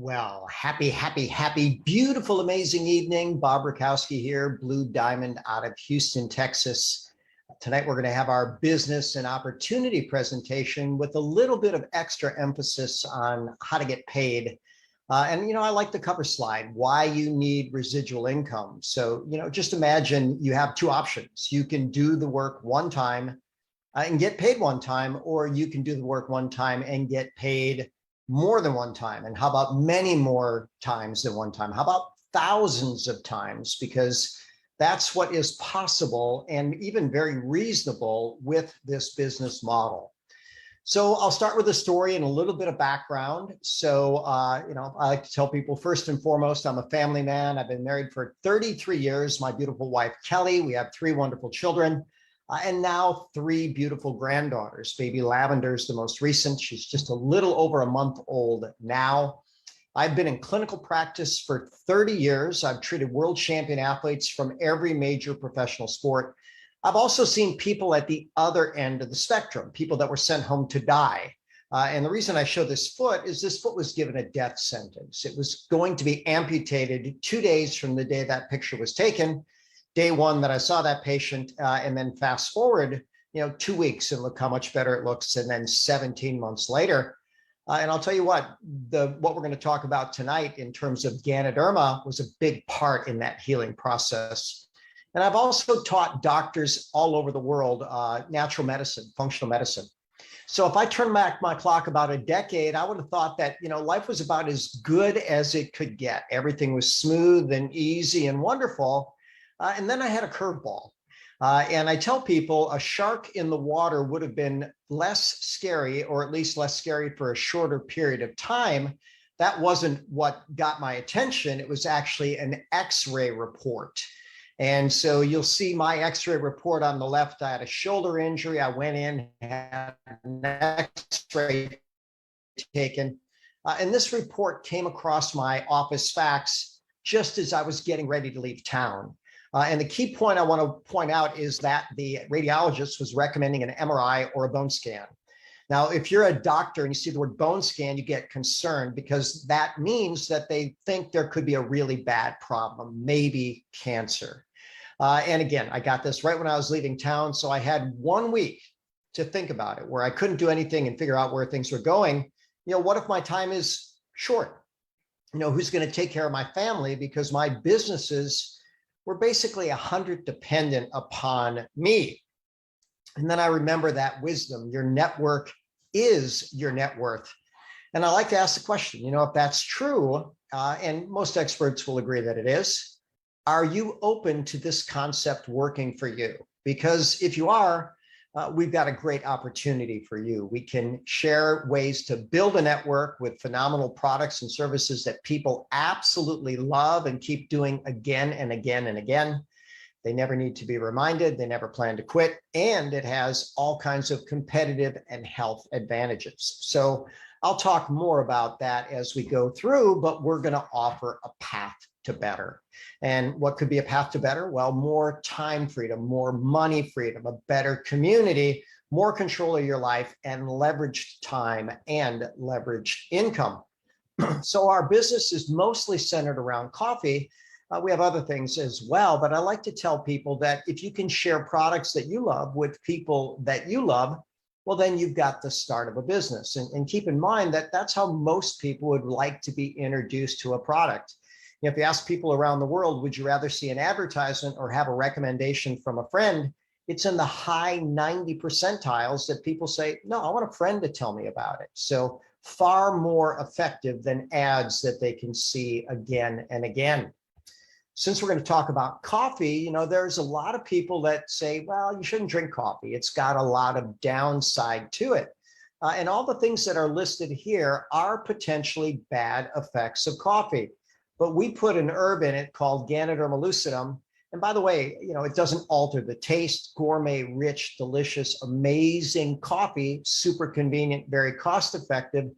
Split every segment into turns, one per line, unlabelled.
Well, happy, beautiful, amazing evening. Bob Rakowski here, Blue Diamond out of Houston, Texas. Tonight, we're going to have our business and opportunity presentation with a little bit of extra emphasis on how to get paid. I like the cover slide, why you need residual income. So, just imagine you have two options. You can do the work one time and get paid one time, or you can do the work one time and get paid more than one time. And how about many more times than one time? How about thousands of times? Because that's what is possible and even very reasonable with this business model. So I'll start with a story and a little bit of background. So, I like to tell people, first and foremost, I'm a family man. I've been married for 33 years. My beautiful wife, Kelly, we have three wonderful children. And now three beautiful granddaughters. Baby Lavender's the most recent. She's just a little over a month old now. I've been in clinical practice for 30 years. I've treated world champion athletes from every major professional sport. I've also seen people at the other end of the spectrum, people that were sent home to die. And the reason I show this foot is this foot was given a death sentence. It was going to be amputated 2 days from the day that picture was taken. Day one that I saw that patient, and then fast forward, 2 weeks and look how much better it looks. And then 17 months later. And I'll tell you what we're going to talk about tonight in terms of Ganoderma was a big part in that healing process. And I've also taught doctors all over the world, natural medicine, functional medicine. So if I turn back my clock about a decade, I would have thought that, life was about as good as it could get. Everything was smooth and easy and wonderful. And then I had a curveball. And I tell people a shark in the water would have been less scary, or at least less scary for a shorter period of time. That wasn't what got my attention. It was actually an X-ray report. And so you'll see my X-ray report on the left. I had a shoulder injury. I went in, had an X-ray taken. And this report came across my office fax just as I was getting ready to leave town. And the key point I want to point out is that the radiologist was recommending an MRI or a bone scan. Now, if you're a doctor and you see the word bone scan, you get concerned because that means that they think there could be a really bad problem, maybe cancer. And again, I got this right when I was leaving town. So I had 1 week to think about it, where I couldn't do anything and figure out where things were going. What if my time is short? Who's going to take care of my family? Because my businesses were basically 100% dependent upon me. And then I remember that wisdom, your network is your net worth. And I like to ask the question, if that's true, and most experts will agree that it is, are you open to this concept working for you? Because if you are, we've got a great opportunity for you. We can share ways to build a network with phenomenal products and services that people absolutely love and keep doing again and again and again. They never need to be reminded. They never plan to quit. And it has all kinds of competitive and health advantages. So I'll talk more about that as we go through, but we're going to offer a path to better. And what could be a path to better? Well, more time freedom, more money freedom, a better community, more control of your life, and leveraged time and leveraged income. So our business is mostly centered around coffee. We have other things as well, but I like to tell people that if you can share products that you love with people that you love, well, then you've got the start of a business. And keep in mind that that's how most people would like to be introduced to a product. If you ask people around the world, would you rather see an advertisement or have a recommendation from a friend? It's in the high 90 percentiles that people say, no, I want a friend to tell me about it. So far more effective than ads that they can see again and again. Since we're going to talk about coffee, there's a lot of people that say, well, you shouldn't drink coffee. It's got a lot of downside to it. And all the things that are listed here are potentially bad effects of coffee. But we put an herb in it called Ganoderma lucidum. And by the way, it doesn't alter the taste. Gourmet, rich, delicious, amazing coffee, super convenient, very cost effective.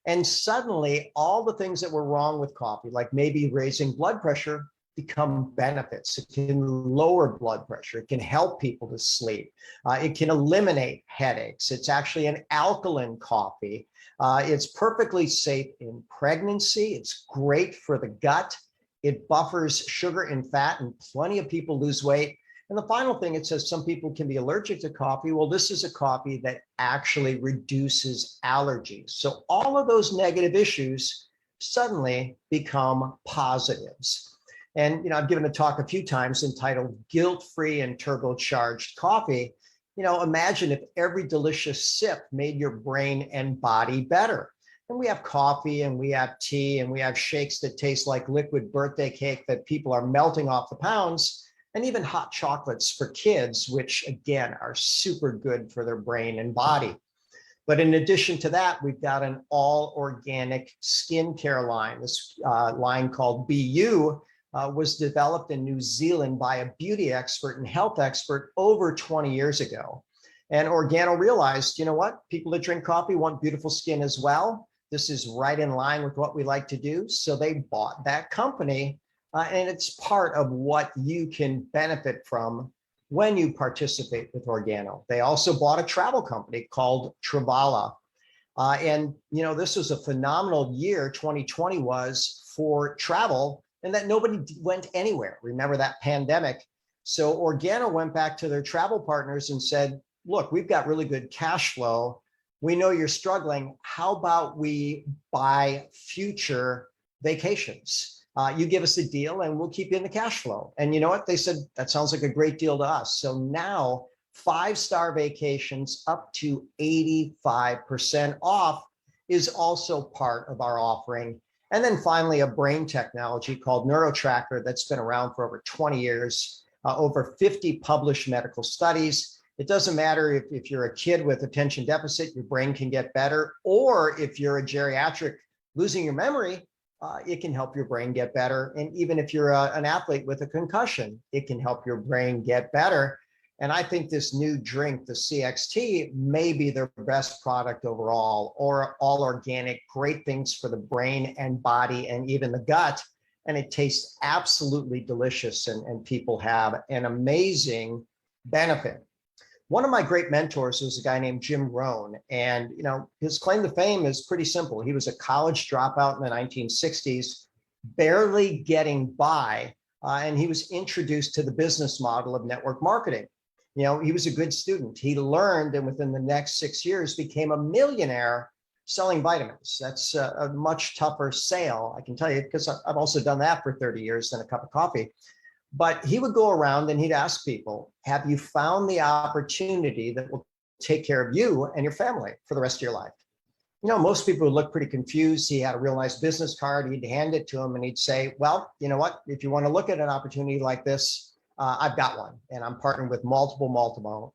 And suddenly all the things that were wrong with coffee, like maybe raising blood pressure, become benefits. It can lower blood pressure. It can help people to sleep. It can eliminate headaches. It's actually an alkaline coffee. It's perfectly safe in pregnancy. It's great for the gut. It buffers sugar and fat, and plenty of people lose weight. And the final thing, it says some people can be allergic to coffee. Well, this is a coffee that actually reduces allergies. So all of those negative issues suddenly become positives. And, I've given a talk a few times entitled Guilt-Free and Turbocharged Coffee. Imagine if every delicious sip made your brain and body better. And we have coffee and we have tea and we have shakes that taste like liquid birthday cake that people are melting off the pounds, and even hot chocolates for kids, which again are super good for their brain and body. But in addition to that, we've got an all organic skincare line. This line called Be You was developed in New Zealand by a beauty expert and health expert over 20 years ago. And Organo realized, you know what? People that drink coffee want beautiful skin as well. This is right in line with what we like to do. So they bought that company. And it's part of what you can benefit from when you participate with Organo. They also bought a travel company called Travala. And, this was a phenomenal year, 2020 was, for travel, and that nobody went anywhere. Remember that pandemic. So Organo went back to their travel partners and said, look, we've got really good cash flow. We know you're struggling. How about we buy future vacations? You give us a deal and we'll keep you in the cash flow. And you know what? They said, that sounds like a great deal to us. So now 5-star vacations up to 85% off is also part of our offering. And then finally, a brain technology called NeuroTracker that's been around for over 20 years, over 50 published medical studies. It doesn't matter if you're a kid with attention deficit, your brain can get better, or if you're a geriatric losing your memory, it can help your brain get better. And even if you're an athlete with a concussion, it can help your brain get better. And I think this new drink, the CXT, may be their best product overall, or all organic, great things for the brain and body and even the gut. And it tastes absolutely delicious, and people have an amazing benefit. One of my great mentors was a guy named Jim Rohn, and his claim to fame is pretty simple. He was a college dropout in the 1960s, barely getting by, and he was introduced to the business model of network marketing. He was a good student. He learned, and within the next 6 years became a millionaire selling vitamins. That's a much tougher sale, I can tell you, because I've also done that for 30 years than a cup of coffee. But he would go around and he'd ask people, have you found the opportunity that will take care of you and your family for the rest of your life? Most people would look pretty confused. He had a real nice business card. He'd hand it to him and he'd say, well, you know what? If you want to look at an opportunity like this, I've got one. And I'm partnering with multiple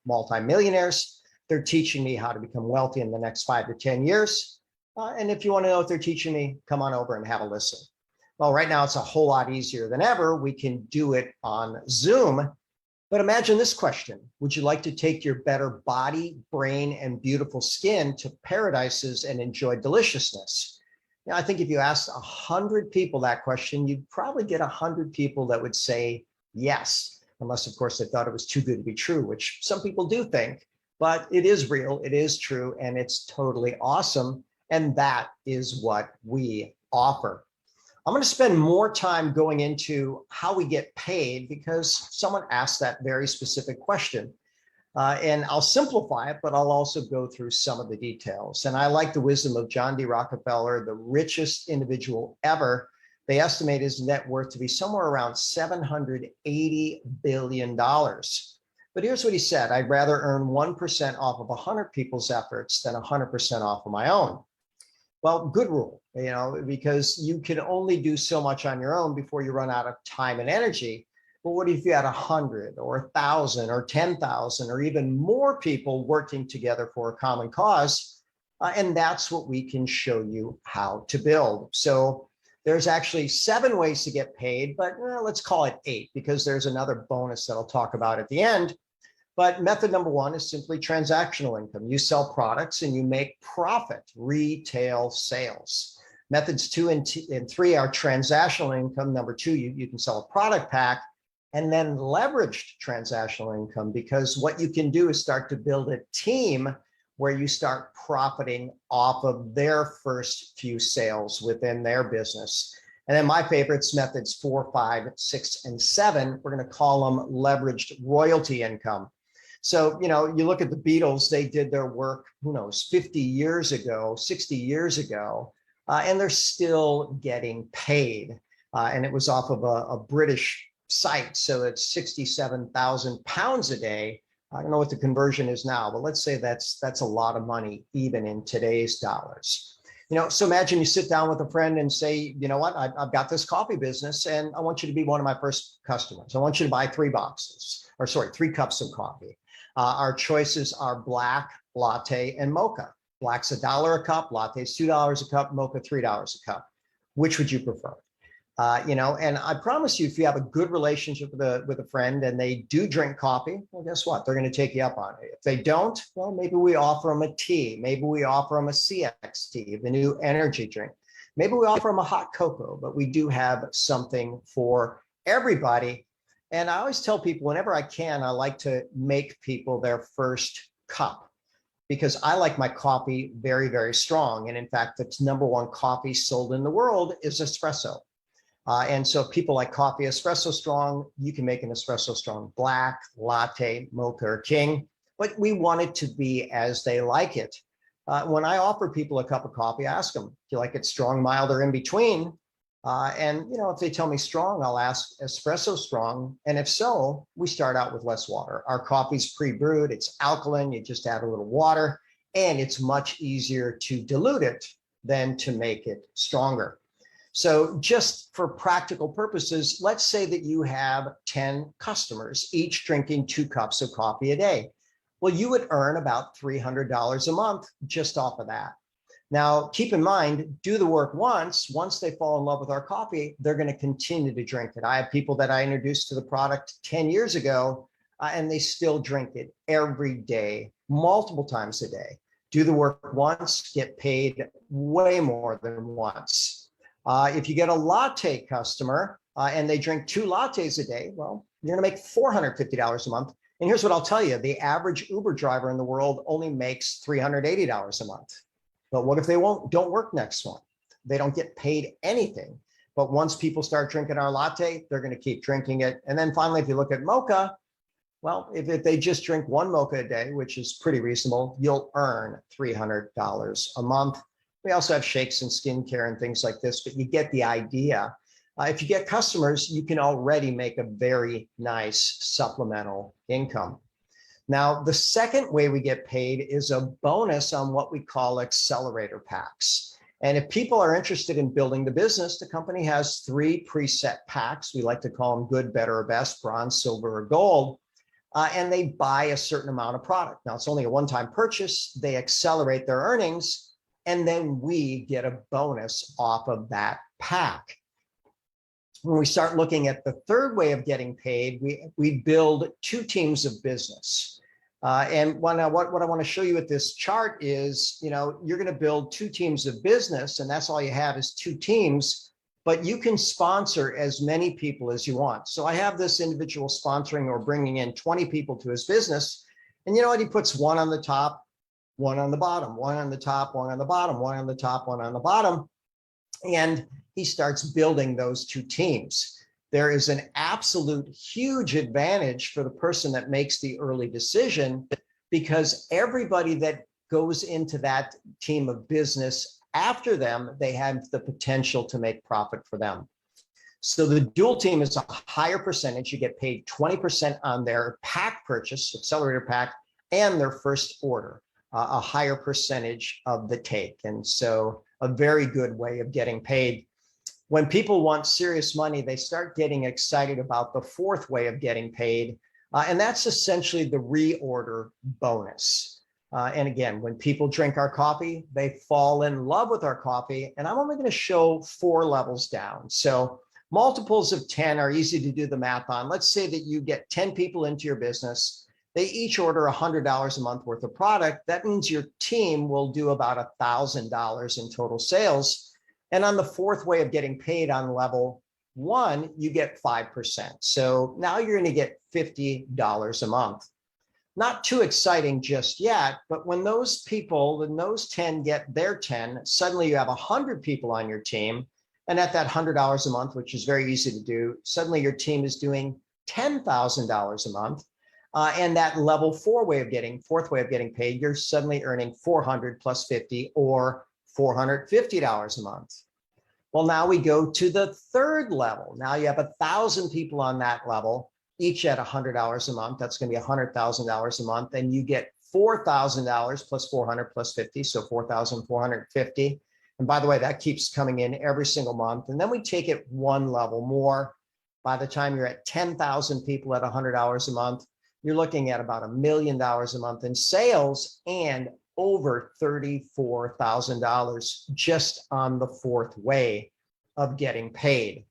multimillionaires. They're teaching me how to become wealthy in the next 5 to 10 years. And if you want to know what they're teaching me, come on over and have a listen. Well, right now it's a whole lot easier than ever. We can do it on Zoom. But imagine this question. Would you like to take your better body, brain, and beautiful skin to paradises and enjoy deliciousness? I think if you asked 100 people that question, you'd probably get 100 people that would say yes, unless, of course, they thought it was too good to be true, which some people do think. But it is real, it is true, and it's totally awesome. And that is what we offer. I'm going to spend more time going into how we get paid because someone asked that very specific question. And I'll simplify it, but I'll also go through some of the details. And I like the wisdom of John D. Rockefeller, the richest individual ever. They estimate his net worth to be somewhere around $780 billion. But here's what he said: I'd rather earn 1% off of 100 people's efforts than 100% off of my own. Well, good rule, because you can only do so much on your own before you run out of time and energy. But what if you had 100 or 1,000 or 10,000 or even more people working together for a common cause? And that's what we can show you how to build. So there's actually 7 ways to get paid, but let's call it 8 because there's another bonus that I'll talk about at the end. But method number 1 is simply transactional income. You sell products and you make profit, retail sales. Methods 2 and 3 are transactional income. Number 2, you can sell a product pack, and then leveraged transactional income, because what you can do is start to build a team where you start profiting off of their first few sales within their business. And then my favorites, methods 4, 5, 6, and 7, we're going to call them leveraged royalty income. So, you look at the Beatles, they did their work, who knows, 50 years ago, 60 years ago, and they're still getting paid. And it was off of a British site. So it's 67,000 pounds a day. I don't know what the conversion is now, but let's say that's a lot of money, even in today's dollars. So imagine you sit down with a friend and say, you know what, I've got this coffee business and I want you to be one of my first customers. I want you to buy 3 cups of coffee. Our choices are black, latte, and mocha. Black's $1 a cup, latte's $2 a cup, mocha $3 a cup. Which would you prefer? And I promise you, if you have a good relationship with a friend and they do drink coffee, well, guess what? They're going to take you up on it. If they don't, well, maybe we offer them a tea. Maybe we offer them a CXT, the new energy drink. Maybe we offer them a hot cocoa, but we do have something for everybody. And I always tell people, whenever I can, I like to make people their first cup, because I like my coffee very, very strong. And in fact, the #1 coffee sold in the world is espresso. And so if people like coffee espresso strong, you can make an espresso strong black, latte, mocha, or king, but we want it to be as they like it. When I offer people a cup of coffee, I ask them, do you like it strong, mild, or in between? And if they tell me strong, I'll ask espresso strong. And if so, we start out with less water. Our coffee's pre-brewed, it's alkaline, you just add a little water, and it's much easier to dilute it than to make it stronger. So just for practical purposes, let's say that you have 10 customers, each drinking 2 cups of coffee a day. Well, you would earn about $300 a month just off of that. Now, keep in mind, do the work once they fall in love with our coffee, they're going to continue to drink it. I have people that I introduced to the product 10 years ago, and they still drink it every day, multiple times a day. Do the work once, get paid way more than once. If you get a latte customer and they drink 2 lattes a day, well, you're going to make $450 a month. And here's what I'll tell you. The average Uber driver in the world only makes $380 a month. But what if they don't work next month? They don't get paid anything. But once people start drinking our latte, they're going to keep drinking it. And then finally, if you look at mocha, well, if they just drink 1 mocha a day, which is pretty reasonable, you'll earn $300 a month. We also have shakes and skincare and things like this, but you get the idea. If you get customers, you can already make a very nice supplemental income. Now, the second way we get paid is a bonus on what we call accelerator packs. And if people are interested in building the business, the company has 3 preset packs. We like to call them good, better, or best, bronze, silver, or gold. And they buy a certain amount of product. Now, it's only a one-time purchase. They accelerate their earnings, and then we get a bonus off of that pack. When we start looking at the third way of getting paid, we build 2 teams of business. And what I want to show you with this chart is, you're going to build 2 teams of business, and that's all you have is 2 teams, but you can sponsor as many people as you want. So I have this individual sponsoring or bringing in 20 people to his business. And you know what? He puts 1 on the top, 1 on the bottom, 1 on the top, 1 on the bottom, 1 on the top, 1 on the bottom. And he starts building those 2 teams. There is an absolute huge advantage for the person that makes the early decision, because everybody that goes into that team of business after them, they have the potential to make profit for them. So the dual team is a higher percentage. You get paid 20% on their pack purchase, accelerator pack, and their first order. A higher percentage of the take. And so a very good way of getting paid. When people want serious money, they start getting excited about the 4th way of getting paid. And that's essentially the reorder bonus. And again, when people drink our coffee, they fall in love with our coffee. And I'm only going to show 4 levels down. So multiples of 10 are easy to do the math on. Let's say that you get 10 people into your business. They each order $100 a month worth of product. That means your team will do about $1,000 in total sales. And on the fourth way of getting paid on level 1, you get 5%. So now you're going to get $50 a month. Not too exciting just yet, but when those people, when those 10 get their 10, suddenly you have 100 people on your team. And at that $100 a month, which is very easy to do, suddenly your team is doing $10,000 a month. And that level 4 way of getting, fourth way of getting paid, you're suddenly earning 400 plus 50 or $450 a month. Well, now we go to the third level. Now you have 1,000 people on that level, each at $100 a month. That's going to be $100,000 a month. And you get $4,000 plus 400 plus 50, so 4,450. And by the way, that keeps coming in every single month. And then we take it one level more. By the time you're at 10,000 people at $100 a month, you're looking at about $1 million a month in sales and over $34,000 just on the fourth way of getting paid.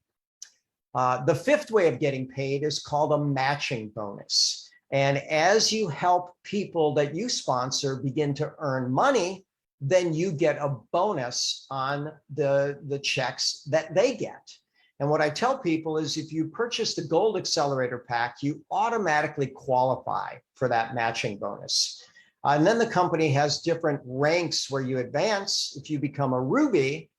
The fifth way of getting paid is called a matching bonus. And as you help people that you sponsor begin to earn money, then you get a bonus on the checks that they get. And what I tell people is if you purchase the Gold Accelerator Pack, you automatically qualify for that matching bonus. And then the company has different ranks where you advance. If you become a Ruby,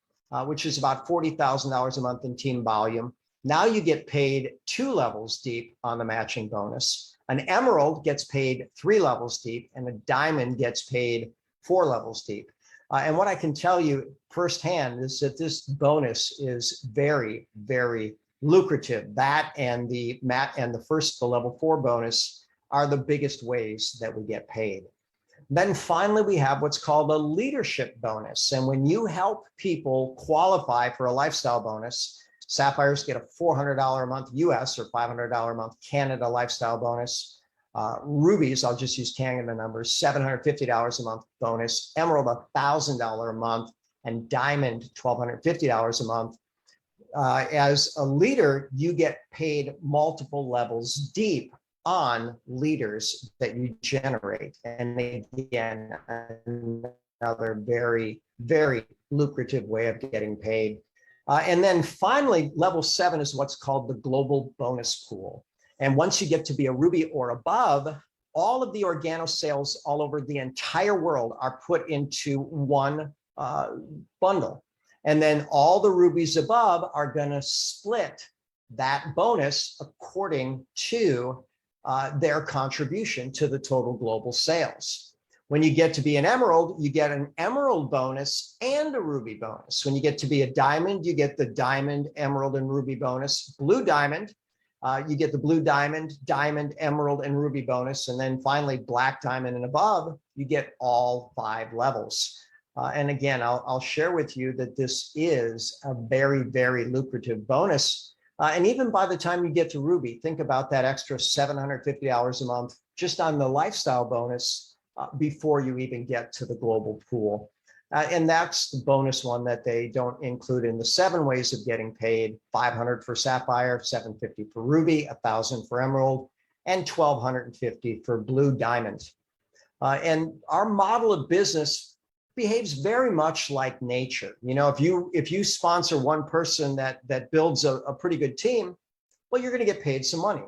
which is about $40,000 a month in team volume, now you get paid 2 levels deep on the matching bonus. An Emerald gets paid 3 levels deep, and a Diamond gets paid 4 levels deep. And what I can tell you firsthand is that this bonus is very, very lucrative. That and the level 4 bonus are the biggest ways that we get paid. Then finally, we have what's called a leadership bonus. And when you help people qualify for a lifestyle bonus, Sapphires get a $400 a month US or $500 a month Canada lifestyle bonus. Rubies, I'll just use Canada numbers, $750 a month bonus. Emerald, $1,000 a month. And Diamond, $1,250 a month. As a leader, you get paid multiple levels deep on leaders that you generate. And again, another very, very lucrative way of getting paid. And then finally, level 7 is what's called the global bonus pool. And once you get to be a Ruby or above, all of the Organo sales all over the entire world are put into one bundle. And then all the Rubies above are going to split that bonus according to their contribution to the total global sales. When you get to be an Emerald, you get an Emerald bonus and a Ruby bonus. When you get to be a Diamond, you get the Diamond, Emerald, and Ruby bonus. Blue Diamond, you get the Blue Diamond, Diamond, Emerald, and Ruby bonus. And then finally, Black Diamond and above, you get all 5 levels. And again, I'll share with you that this is a very, very lucrative bonus. And even by the time you get to Ruby, think about that extra $750 a month just on the lifestyle bonus before you even get to the global pool. And that's the bonus one that they don't include in the 7 ways of getting paid: 500 for Sapphire, 750 for Ruby, 1,000 for Emerald, and 1,250 for Blue Diamond. And our model of business behaves very much like nature. You know, if you sponsor one person that builds a pretty good team, well, you're going to get paid some money.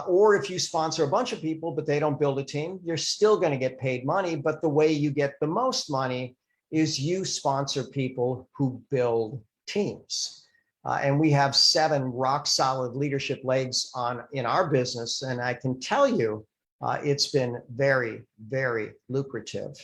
Or if you sponsor a bunch of people, but they don't build a team, you're still going to get paid money. But the way you get the most money is you sponsor people who build teams. And we have 7 rock solid leadership legs in our business. And I can tell you, it's been very, very lucrative.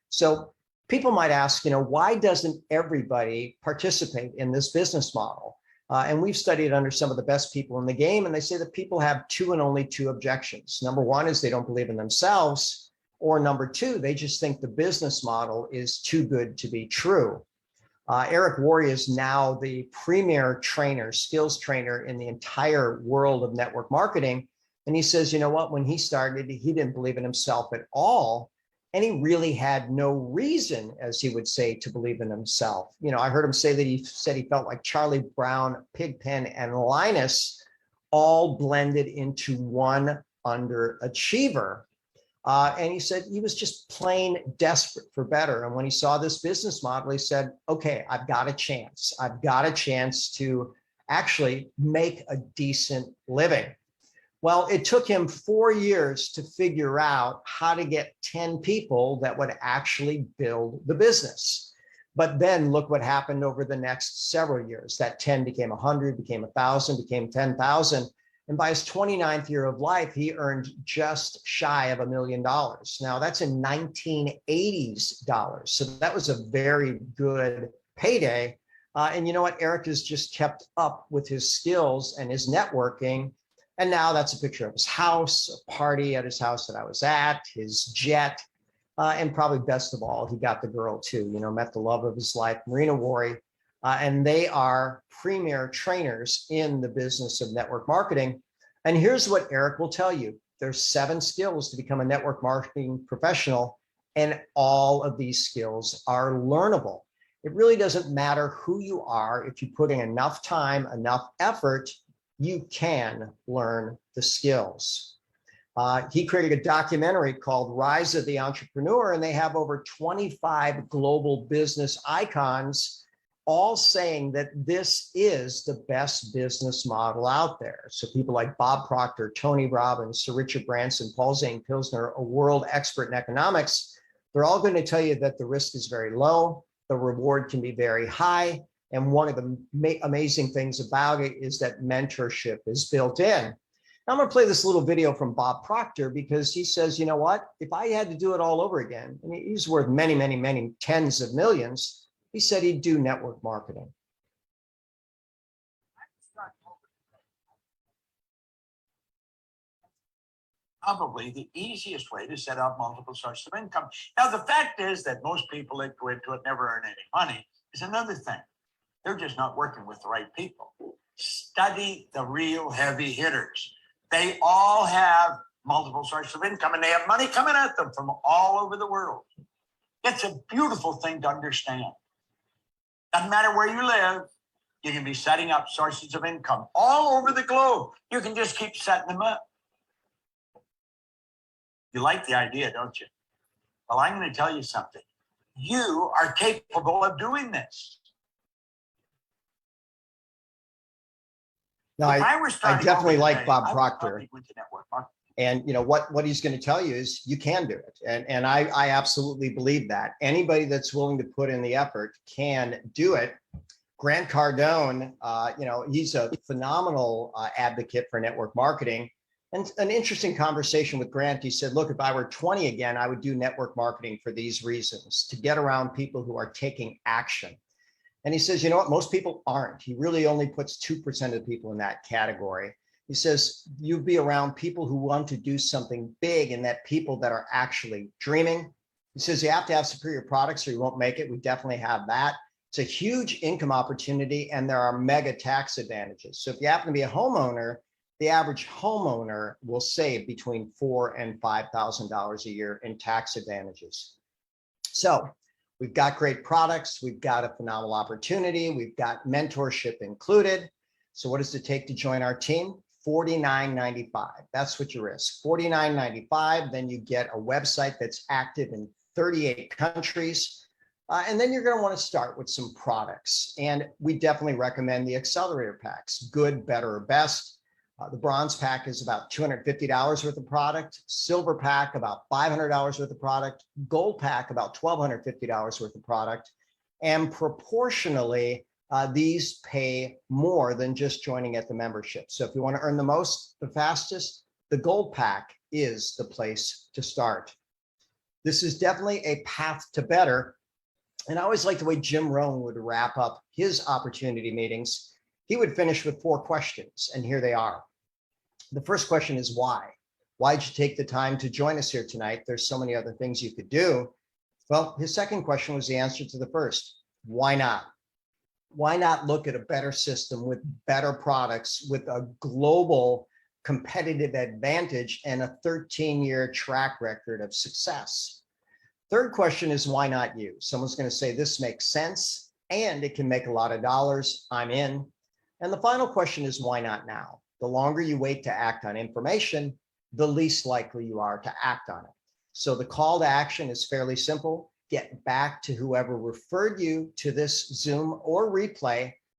So people might ask, you know, why doesn't everybody participate in this business model? And we've studied under some of the best people in the game, and they say that people have 2 and only 2 objections. Number 1 is they don't believe in themselves, or number 2, they just think the business model is too good to be true. Eric Worre is now the premier trainer, skills trainer in the entire world of network marketing. And he says, you know what, when he started, he didn't believe in himself at all. And he really had no reason, as he would say, to believe in himself. You know, I heard him say that he said he felt like Charlie Brown, Pigpen, and Linus all blended into one underachiever. And he said he was just plain desperate for better. And when he saw this business model, he said, okay, I've got a chance. I've got a chance to actually make a decent living. Well, it took him 4 years to figure out how to get 10 people that would actually build the business. But then look what happened over the next several years. That 10 became 100, became 1,000, became 10,000. And by his 29th year of life, he earned just shy of $1 million. Now that's in 1980s dollars. So that was a very good payday. And you know what? Eric has just kept up with his skills and his networking. And now that's a picture of his house, a party at his house that I was at, his jet, and probably best of all, he got the girl too, met the love of his life, Marina Wari. And they are premier trainers in the business of network marketing. And here's what Eric will tell you. There's 7 skills to become a network marketing professional, and all of these skills are learnable. It really doesn't matter who you are. If you put in enough time, enough effort, you can learn the skills. He created a documentary called Rise of the Entrepreneur, and they have over 25 global business icons all saying that this is the best business model out there. So people like Bob Proctor, Tony Robbins, Sir Richard Branson, Paul Zane Pilsner, a world expert in economics, they're all going to tell you that the risk is very low, the reward can be very high, and one of the amazing things about it is that mentorship is built in. Now I'm going to play this little video from Bob Proctor because he says, you know what, if I had to do it all over again, I mean, he's worth many, many, many tens of millions. He said he'd do network marketing.
Probably the easiest way to set up multiple sources of income. Now, the fact is that most people that go into it never earn any money is another thing. They're just not working with the right people. Study the real heavy hitters. They all have multiple sources of income and they have money coming at them from all over the world. It's a beautiful thing to understand. Doesn't matter where you live, you can be setting up sources of income all over the globe. You can just keep setting them up. You like the idea, don't you? Well, I'm going to tell you something. You are capable of doing this.
No, I definitely like Bob Proctor. And what he's going to tell you is you can do it. And I absolutely believe that. Anybody that's willing to put in the effort can do it. Grant Cardone, he's a phenomenal advocate for network marketing. And an interesting conversation with Grant, he said, look, if I were 20 again, I would do network marketing for these reasons, to get around people who are taking action. And he says, you know what, most people aren't. He really only puts 2% of people in that category. He says, you'll be around people who want to do something big and that people that are actually dreaming. He says, you have to have superior products or you won't make it. We definitely have that. It's a huge income opportunity and there are mega tax advantages. So if you happen to be a homeowner, the average homeowner will save between $4,000 and $5,000 a year in tax advantages. So we've got great products. We've got a phenomenal opportunity. We've got mentorship included. So what does it take to join our team? $49.95. That's what you risk. $49.95. Then you get a website that's active in 38 countries. And then you're going to want to start with some products. And we definitely recommend the accelerator packs, good, better, or best. The bronze pack is about $250 worth of product. Silver pack, about $500 worth of product. Gold pack, about $1,250 worth of product. And proportionally, these pay more than just joining at the membership. So if you want to earn the most, the fastest, the gold pack is the place to start. This is definitely a path to better. And I always like the way Jim Rohn would wrap up his opportunity meetings. He would finish with 4 questions, and here they are. The first question is why? Why'd you take the time to join us here tonight? There's so many other things you could do. Well, his second question was the answer to the first. Why not? Why not look at a better system with better products, with a global competitive advantage and a 13-year track record of success? Third question is why not you? Someone's going to say this makes sense and it can make a lot of dollars. I'm in. And the final question is why not now? The longer you wait to act on information, the least likely you are to act on it. So the call to action is fairly simple. Get back to whoever referred you to this Zoom or replay